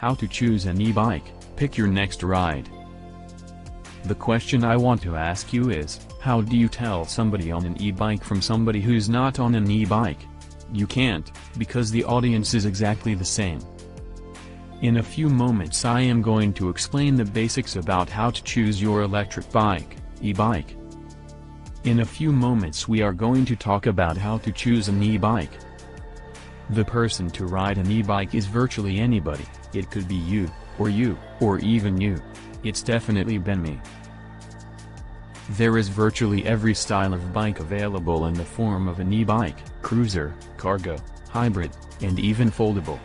How to choose an e-bike, pick your next ride. The question I want to ask you is, how do you tell somebody on an e-bike from somebody who's not on an e-bike? You can't, because the audience is exactly the same. In a few moments I am going to explain the basics about how to choose your electric bike, e-bike. In a few moments we are going to talk about how to choose an e-bike. The person to ride an e-bike is virtually anybody. It could be you, or even you. It's definitely been me. There is virtually every style of bike available in the form of an e-bike, cruiser, cargo, hybrid, and even foldable.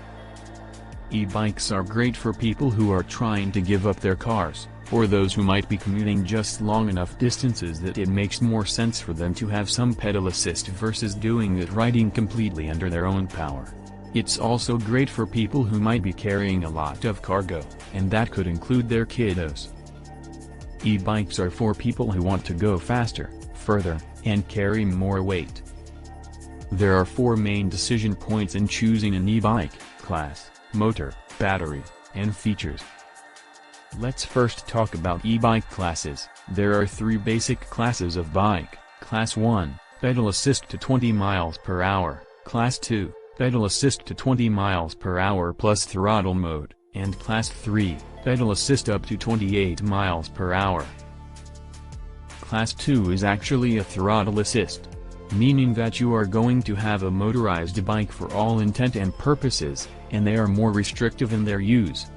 E-bikes are great for people who are trying to give up their cars, or those who might be commuting just long enough distances that it makes more sense for them to have some pedal assist versus doing it riding completely under their own power. It's also great for people who might be carrying a lot of cargo, and that could include their kiddos. E-bikes are for people who want to go faster, further, and carry more weight. There are 4 main decision points in choosing an e-bike: class, motor, battery, and features. Let's first talk about e-bike classes. There are 3 basic classes of bike: Class 1, pedal assist to 20 miles per hour, Class 2, pedal assist to 20 miles per hour plus throttle mode, and Class 3, pedal assist up to 28 miles per hour. Class 2 is actually a throttle assist, meaning that you are going to have a motorized bike for all intent and purposes, and they are more restrictive in their use.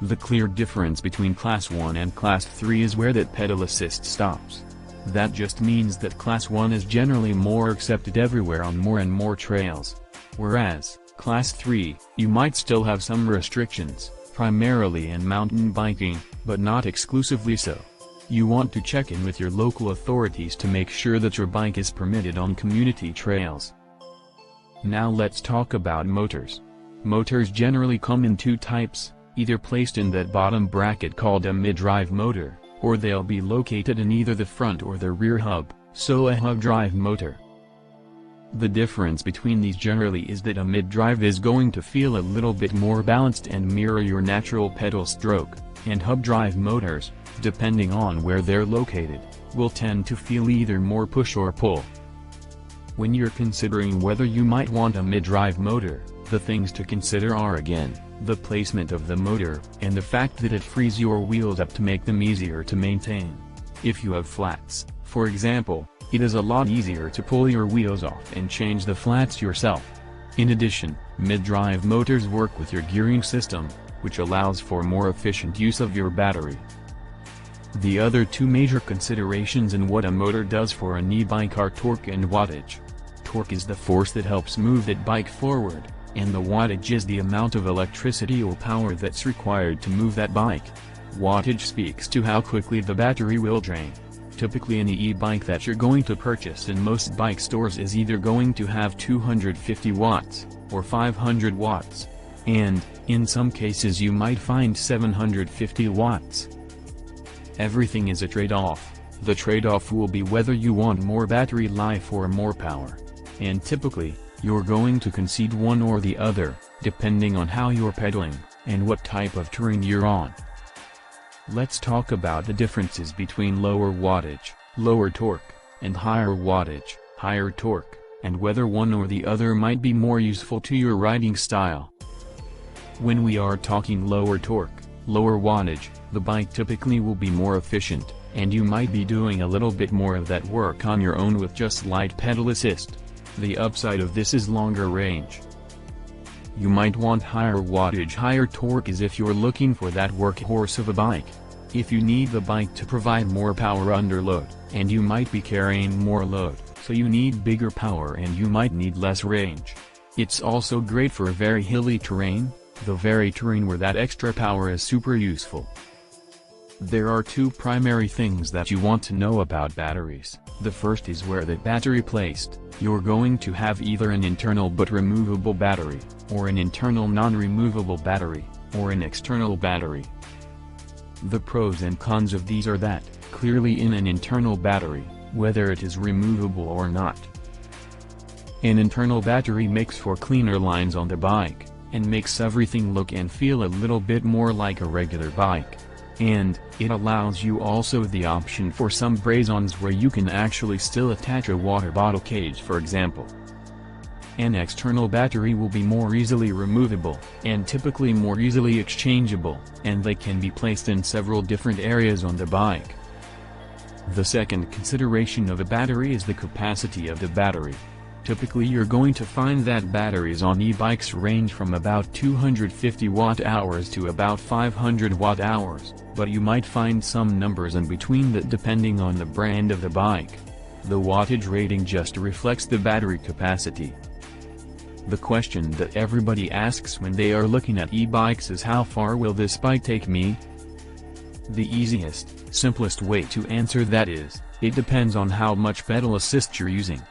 The clear difference between Class 1 and Class 3 is where that pedal assist stops. That just means that Class 1 is generally more accepted everywhere on more and more trails. Whereas, Class 3, you might still have some restrictions, primarily in mountain biking, but not exclusively so. You want to check in with your local authorities to make sure that your bike is permitted on community trails. Now let's talk about motors. Motors generally come in 2 types, either placed in that bottom bracket called a mid-drive motor, or they'll be located in either the front or the rear hub, so a hub drive motor. The difference between these generally is that a mid-drive is going to feel a little bit more balanced and mirror your natural pedal stroke, and hub drive motors, depending on where they're located, will tend to feel either more push or pull. When you're considering whether you might want a mid-drive motor, the things to consider are again, the placement of the motor, and the fact that it frees your wheels up to make them easier to maintain. If you have flats, for example, it is a lot easier to pull your wheels off and change the flats yourself. In addition, mid-drive motors work with your gearing system, which allows for more efficient use of your battery. The other 2 major considerations in what a motor does for an e-bike are torque and wattage. Torque is the force that helps move that bike forward, and the wattage is the amount of electricity or power that's required to move that bike. Wattage speaks to how quickly the battery will drain. Typically an e-bike that you're going to purchase in most bike stores is either going to have 250 watts, or 500 watts, and, in some cases you might find 750 watts. Everything is a trade-off. The trade-off will be whether you want more battery life or more power. And typically, you're going to concede one or the other, depending on how you're pedaling, and what type of terrain you're on. Let's talk about the differences between lower wattage, lower torque, and higher wattage, higher torque, and whether one or the other might be more useful to your riding style. When we are talking lower torque, lower wattage, the bike typically will be more efficient, and you might be doing a little bit more of that work on your own with just light pedal assist. The upside of this is longer range. You might want higher wattage, higher torque as if you're looking for that workhorse of a bike. If you need the bike to provide more power under load, and you might be carrying more load, so you need bigger power and you might need less range. It's also great for very hilly terrain, the very terrain where that extra power is super useful. There are 2 primary things that you want to know about batteries. The first is where the battery placed. You're going to have either an internal but removable battery, or an internal non-removable battery, or an external battery. The pros and cons of these are that, clearly in an internal battery, whether it is removable or not. An internal battery makes for cleaner lines on the bike, and makes everything look and feel a little bit more like a regular bike. And it allows you also the option for some braze-ons where you can actually still attach a water bottle cage, for example. An external battery will be more easily removable, and typically more easily exchangeable, and they can be placed in several different areas on the bike. The second consideration of a battery is the capacity of the battery. Typically you're going to find that batteries on e-bikes range from about 250 watt-hours to about 500 watt-hours, but you might find some numbers in between that depending on the brand of the bike. The wattage rating just reflects the battery capacity. The question that everybody asks when they are looking at e-bikes is, how far will this bike take me? The easiest, simplest way to answer that is, it depends on how much pedal assist you're using.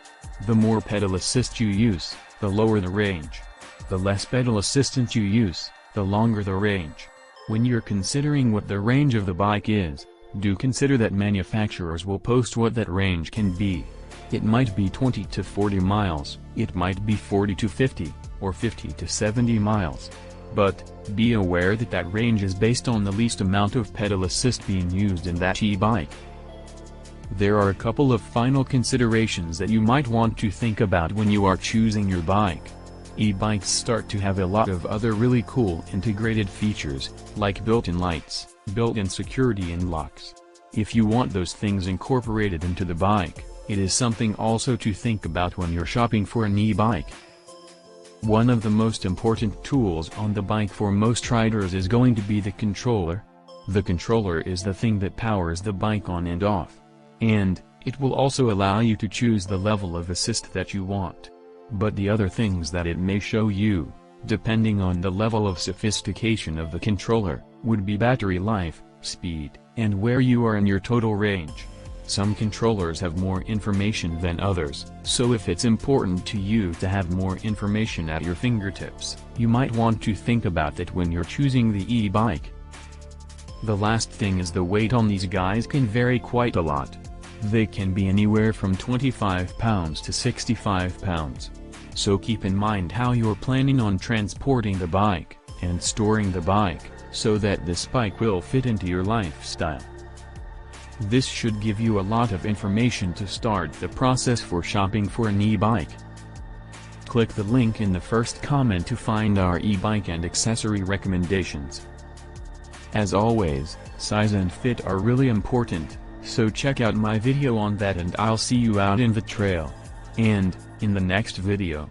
The more pedal assist you use, the lower the range. The less pedal assistance you use, the longer the range. When you're considering what the range of the bike is, do consider that manufacturers will post what that range can be. It might be 20 to 40 miles, it might be 40 to 50, or 50 to 70 miles. But, be aware that that range is based on the least amount of pedal assist being used in that e-bike. There are a couple of final considerations that you might want to think about when you are choosing your bike. E-bikes start to have a lot of other really cool integrated features, like built-in lights, built-in security and locks. If you want those things incorporated into the bike, it is something also to think about when you're shopping for an e-bike. One of the most important tools on the bike for most riders is going to be the controller. The controller is the thing that powers the bike on and off. And, it will also allow you to choose the level of assist that you want. But the other things that it may show you, depending on the level of sophistication of the controller, would be battery life, speed, and where you are in your total range. Some controllers have more information than others, so if it's important to you to have more information at your fingertips, you might want to think about that when you're choosing the e-bike. The last thing is the weight on these guys can vary quite a lot. They can be anywhere from 25 pounds to 65 pounds. So keep in mind how you're planning on transporting the bike, and storing the bike, so that this bike will fit into your lifestyle. This should give you a lot of information to start the process for shopping for an e-bike. Click the link in the first comment to find our e-bike and accessory recommendations. As always, size and fit are really important, so check out my video on that and I'll see you out in the trail. And, in the next video.